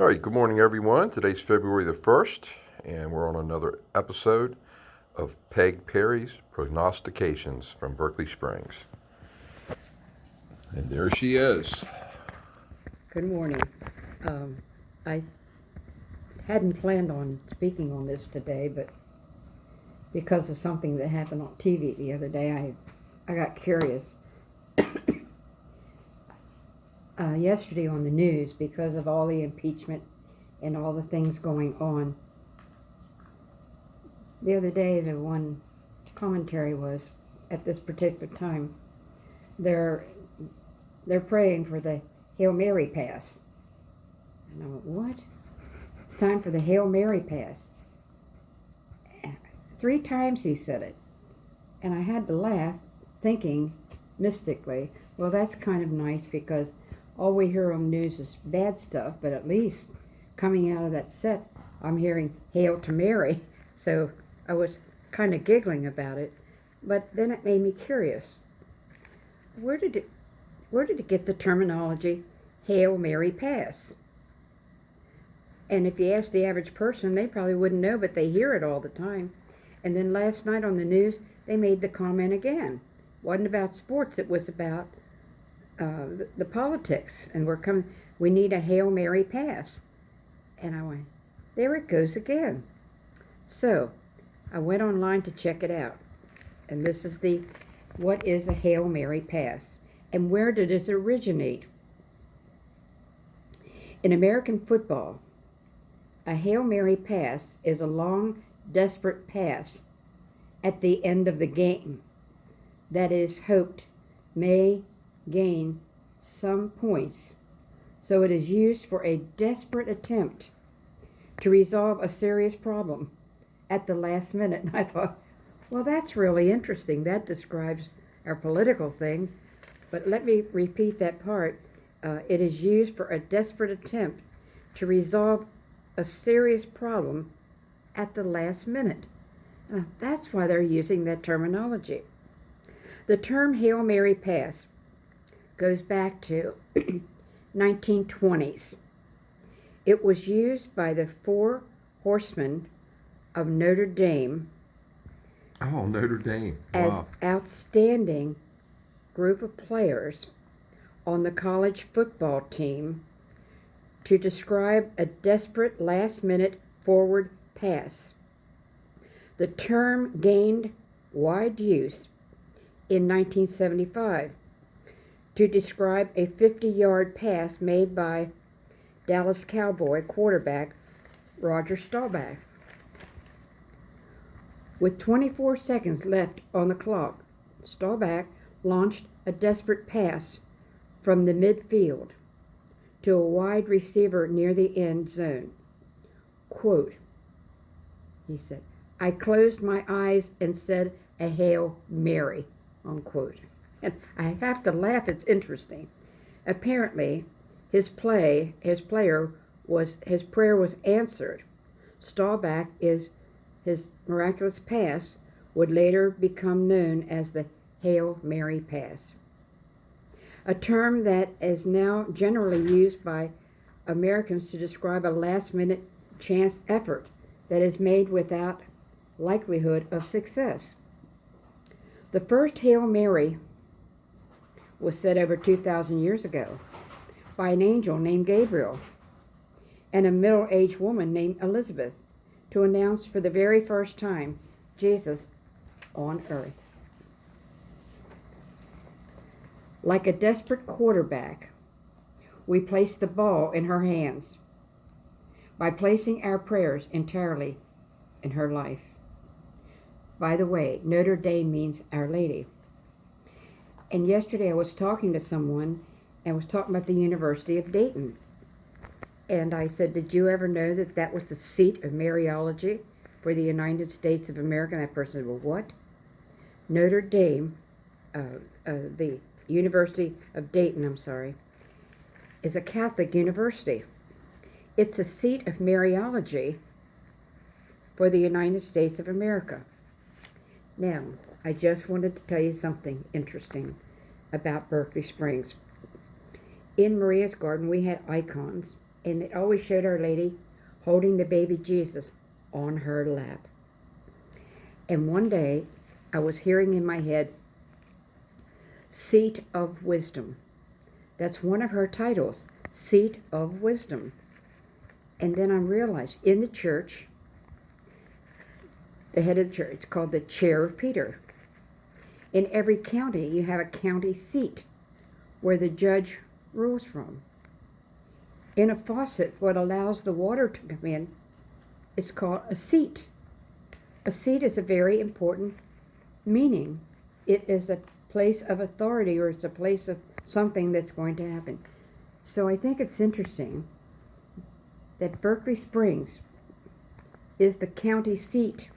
All right, good morning, everyone. Today's February the 1st, and we're on another episode of Peg Perry's Prognostications from Berkeley Springs. And there she is. Good morning. I hadn't planned on speaking on this today, but because of something that happened on TV the other day, I got curious. Yesterday on the news, because of all the impeachment and all the things going on, the other day the one commentary was, at this particular time, they're praying for the Hail Mary pass. And I went, what? It's time for the Hail Mary pass. 3 times he said it. And I had to laugh, thinking mystically, well, that's kind of nice because all we hear on the news is bad stuff, but at least coming out of that set, I'm hearing Hail to Mary. So I was kind of giggling about it. But then it made me curious. Where did it get the terminology Hail Mary pass? And if you ask the average person, they probably wouldn't know, but they hear it all the time. And then last night on the news, they made the comment again. It wasn't about sports, it was about the politics. And we need a Hail Mary pass. And I went, there it goes again. So I went online to check it out. And this is what is a Hail Mary pass? And where did it originate? In American football, a Hail Mary pass is a long, desperate pass at the end of the game that is hoped may gain some points. So it is used for a desperate attempt to resolve a serious problem at the last minute. And I thought, well, that's really interesting. That describes our political thing. But let me repeat that part. It is used for a desperate attempt to resolve a serious problem at the last minute. That's why they're using that terminology. The term Hail Mary pass goes back to 1920s. It was used by the 4 horsemen of Notre Dame. Oh, Notre Dame. As Wow. outstanding group of players on the college football team to describe a desperate last-minute forward pass. The term gained wide use in 1975 to describe a 50-yard pass made by Dallas Cowboy quarterback Roger Staubach. With 24 seconds left on the clock, Staubach launched a desperate pass from the midfield to a wide receiver near the end zone. Quote, he said, I closed my eyes and said a Hail Mary, unquote. And I have to laugh, it's interesting. Apparently, his prayer was answered. Staubach his miraculous pass would later become known as the Hail Mary pass, a term that is now generally used by Americans to describe a last-minute chance effort that is made without likelihood of success. The first Hail Mary was said over 2,000 years ago by an angel named Gabriel and a middle-aged woman named Elizabeth to announce for the very first time Jesus on earth. Like a desperate quarterback, we place the ball in her hands by placing our prayers entirely in her life. By the way, Notre Dame means Our Lady. And yesterday I was talking to someone and was talking about the University of Dayton. And I said, did you ever know that that was the seat of Mariology for the United States of America? And that person said, well, what? Notre Dame, the University of Dayton, is a Catholic university. It's the seat of Mariology for the United States of America. Now, I just wanted to tell you something interesting about Berkeley Springs. In Maria's garden, we had icons And it always showed Our Lady holding the baby Jesus on her lap. And one day I was hearing in my head, Seat of Wisdom. That's one of her titles, Seat of Wisdom. And then I realized in the church, the head of the church, it's called the Chair of Peter. In every county, you have a county seat where the judge rules from. In a faucet, what allows the water to come in is called a seat. A seat is a very important meaning. It is a place of authority, or it's a place of something that's going to happen. So I think it's interesting that Berkeley Springs is the county seat.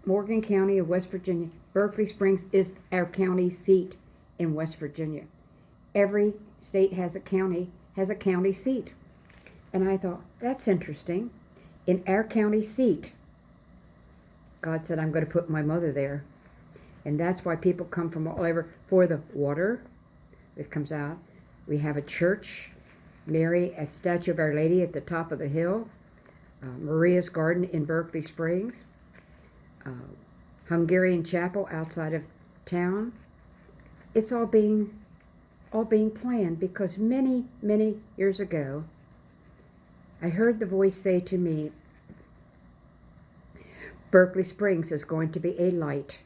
Morgan County of West Virginia. Berkeley Springs is our county seat in West Virginia. Every state has a county seat. And I thought, that's interesting. In our county seat, God said, I'm going to put my mother there. And that's why people come from all over for the water that comes out. We have a church, Mary, a statue of Our Lady at the top of the hill, Maria's Garden in Berkeley Springs, Hungarian Chapel outside of town. It's all being planned because many, many years ago, I heard the voice say to me, Berkeley Springs is going to be a light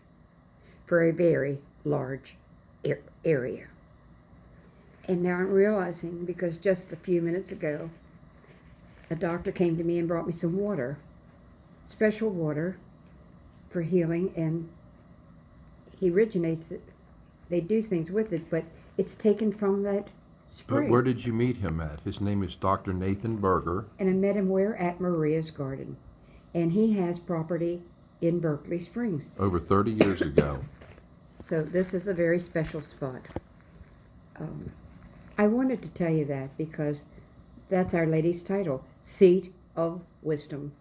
for a very large area. And now I'm realizing, because just a few minutes ago, a doctor came to me and brought me some water, special water for healing, and he originates it. They do things with it, but it's taken from that spring. But where did you meet him at? His name is Dr. Nathan Berger. And I met him where? At Maria's Garden. And he has property in Berkeley Springs. Over 30 years ago. So this is a very special spot. I wanted to tell you that because that's Our Lady's title, Seat of Wisdom.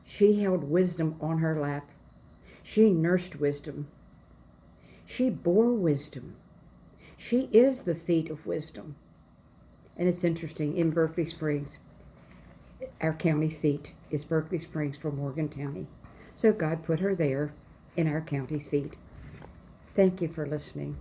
She held wisdom on her lap. She nursed wisdom. She bore wisdom. She is the seat of wisdom. And it's interesting, in Berkeley Springs, our county seat is Berkeley Springs for Morgan County. So God put her there in our county seat. Thank you for listening.